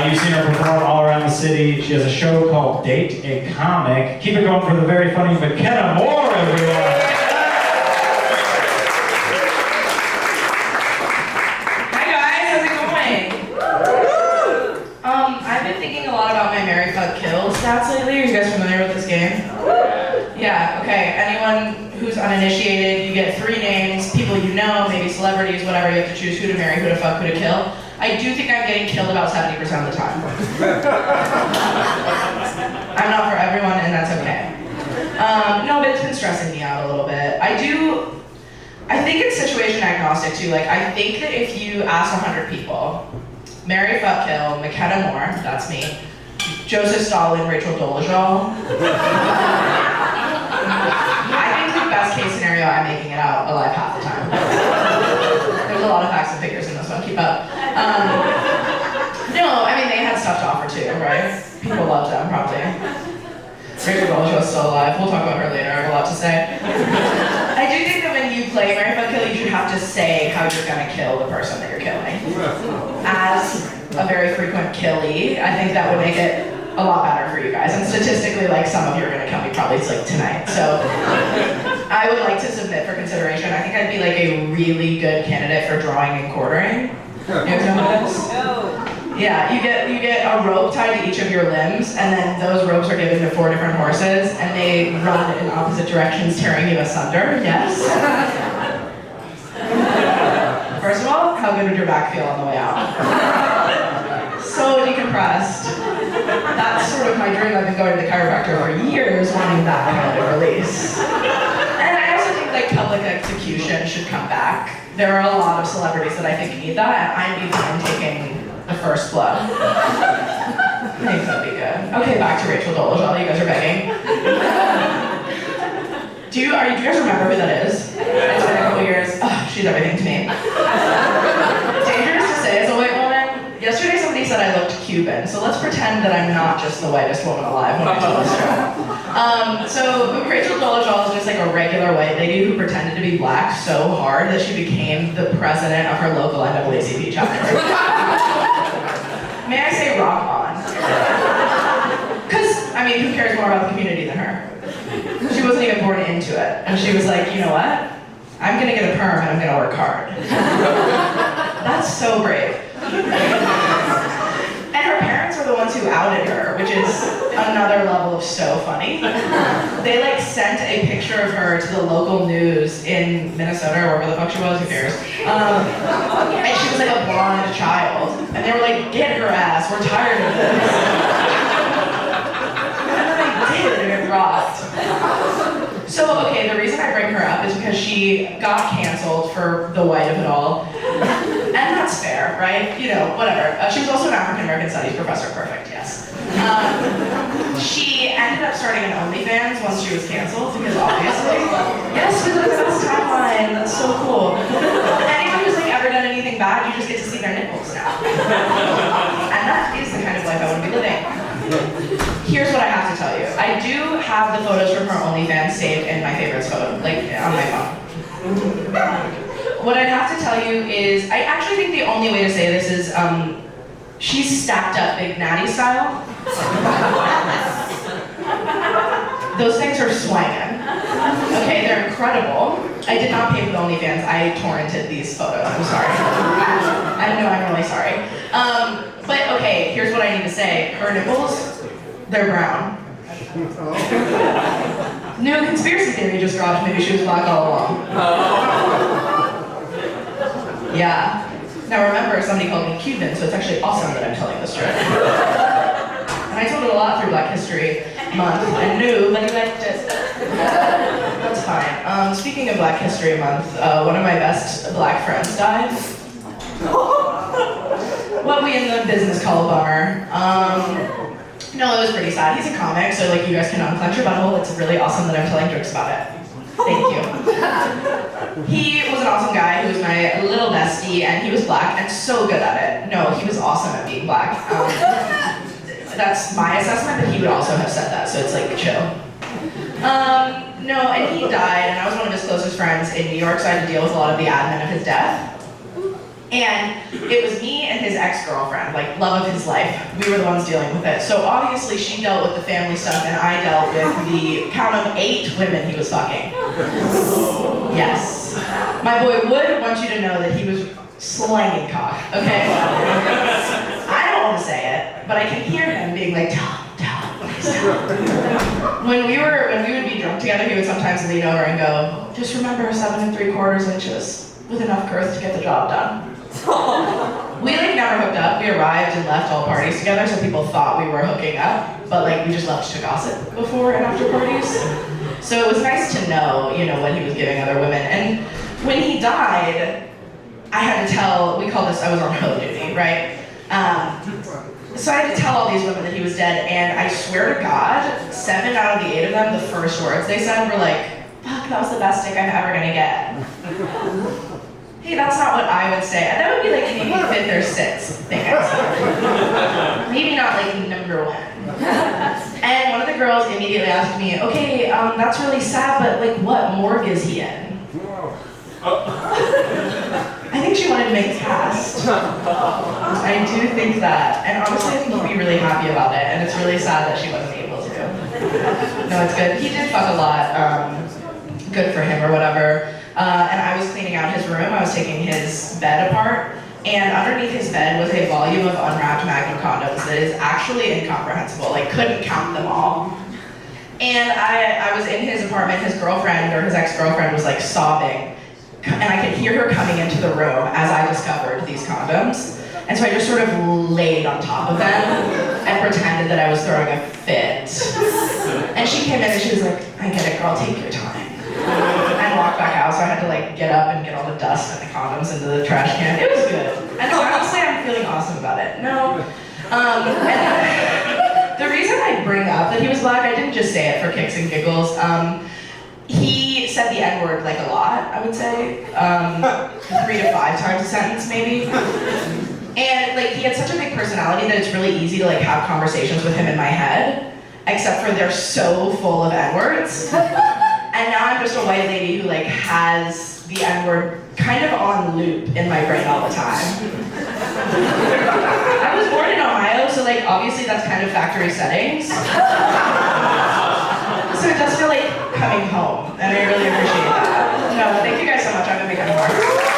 You've seen her perform all around the city. She has a show called Date a Comic. Keep it going for the very funny McKenna Moore, everyone. Hi guys, how's it going? I've been thinking a lot about my Marry, Fuck, Kill stats lately. Are you guys familiar with this game? Yeah, okay. Anyone who's uninitiated, you get 3 names, people you know, maybe celebrities, whatever. You have to choose who to marry, who to fuck, who to kill. I do think I'm getting killed about 70% of the time. I'm not for everyone, and that's okay. No, but it's been stressing me out a little bit. I think it's situation agnostic too. Like, I think that if you ask 100 people, Marry, Fuck, Kill, McKenna Moore, that's me, Joseph Stalin, Rachel Dolezal. I think the best case scenario, I'm making it out alive half the time. There's a lot of facts and figures in this one, keep up. No, I mean, they had stuff to offer too, right? People loved them, probably. Rachel Dolezal is still alive. We'll talk about her later, I have a lot to say. I do think that when you play Marry, Fuck, Kill, you should have to say how you're gonna kill the person that you're killing. As a very frequent killie, I think that would make it a lot better for you guys. And statistically, like, some of you are gonna kill me probably like tonight. So I would like to submit for consideration. I think I'd be like a really good candidate for drawing and quartering. You guys know what that is? Yeah, you get a rope tied to each of your limbs, and then those ropes are given to 4 different horses, and they run in opposite directions, tearing you asunder. Yes. First of all, how good would your back feel on the way out? So decompressed. That's sort of my dream. I've been going to the chiropractor for years, wanting that kind of release. And I also think like public execution should come back. There are a lot of celebrities that I think need that, and I'd be fine taking the first blow. I think that'd be good. Okay, back to Rachel Dolezal. You guys are begging. Do you guys remember who that is? It's been a couple years. Oh, she's everything to me. Dangerous to say as a white woman. Yesterday somebody said I looked Cuban, so let's pretend that I'm not just the whitest woman alive when I tell this story. So Rachel Dolezal is just like a regular white lady who pretended to be black so hard that she became the president of her local NAACP chapter. May I say rock on? Because, I mean, who cares more about the community than her? She wasn't even born into it. And she was like, you know what? I'm gonna get a perm and I'm gonna work hard. That's so brave. And her parents are the ones who outed her, which is another level of so funny. They like sent a picture of her to the local news in Minnesota or wherever the fuck she was, who cares? And she was like a blonde child. And they were like, get her ass, we're tired of this. And then they did, and it rocked. So, okay, the reason I bring her up is because she got canceled for the white of it all. And that's fair, right? You know, whatever. She was also an African American Studies professor, perfect, yes. She ended up starting an OnlyFans once she was canceled, because obviously, yes, we look at the best timeline, that's so cool. Anyone who's like ever done anything bad, you just get to see their nipples now. And that is the kind of life I want to be living. Here's what I have to tell you. I do have the photos from her OnlyFans saved in my favorites photo, like on my phone. What I'd have to tell you is, I actually think the only way to say this is, she's stacked up Big Natty style. Those things are swangin'. Okay, they're incredible. I did not pay for the OnlyFans, I torrented these photos, I'm sorry. I know, I'm really sorry. But okay, here's what I need to say. Her nipples, they're brown. New conspiracy theory just dropped, maybe she was black all along. Yeah. Now remember, somebody called me Cuban, so it's actually awesome that I'm telling this story. And I told it a lot through Black History Month, and nobody liked it. That's fine. Speaking of Black History Month, one of my best black friends died. What we in the business call a bummer. No, it was pretty sad. He's a comic, so like you guys can unclench your butthole. It's really awesome that I'm telling jokes about it. Thank you. He was an awesome guy who was my little bestie, and he was black and so good at it. No, he was awesome at being black. That's my assessment, but he would also have said that, so it's like chill. No, and he died, and I was one of his closest friends in New York, so I had to deal with a lot of the admin of his death. And it was me and his ex-girlfriend, like love of his life. We were the ones dealing with it. So obviously she dealt with the family stuff and I dealt with the count of 8 women he was fucking. Yes. My boy would want you to know that he was slanging cock, okay? I don't want to say it, but I can hear him being like, tell, please tell. When we would be drunk together, he would sometimes lean over and go, just remember 7 3/4 inches with enough girth to get the job done. We like never hooked up. We arrived and left all parties together, so people thought we were hooking up, but like we just loved to gossip before and after parties. So it was nice to know, you know, what he was giving other women. And when he died, I had to tell, we call this, I was on hoe duty, right? So I had to tell all these women that he was dead, and I swear to God, 7 out of the 8 of them, the first words they said were like, fuck, that was the best dick I'm ever gonna get. Hey, that's not what I would say. That would be like maybe 5th or 6th thing I'd say. Maybe not like number 1. And one of the girls immediately asked me, okay, that's really sad, but like what morgue is he in? I think she wanted to make a cast. I do think that. And honestly, I think he'd be really happy about it. And it's really sad that she wasn't able to. No, it's good. He did fuck a lot. Good for him or whatever. And I was cleaning out his room. I was taking his bed apart. And underneath his bed was a volume of unwrapped Magnum condoms that is actually incomprehensible. Like, couldn't count them all. And I was in his apartment. His girlfriend, or his ex-girlfriend, was like sobbing. And I could hear her coming into the room as I discovered these condoms. And so I just sort of laid on top of them and pretended that I was throwing a fit. And she came in and she was like, I get it, girl, take your time. And walked back out, so I had to like get up and get all the dust and the condoms into the trash can. It was good. And honestly, I'm feeling awesome about it. No. And the reason I bring up that he was black, I didn't just say it for kicks and giggles. He said the N-word like a lot, I would say. 3 to 5 times a sentence, maybe. And like he had such a big personality that it's really easy to like have conversations with him in my head, except for they're so full of N-words. And now I'm just a white lady who like has the N-word kind of on loop in my brain all the time. I was born in Ohio, so like obviously that's kind of factory settings. So it does feel like coming home, and I really appreciate that. No, thank you guys so much. I'm gonna make it more.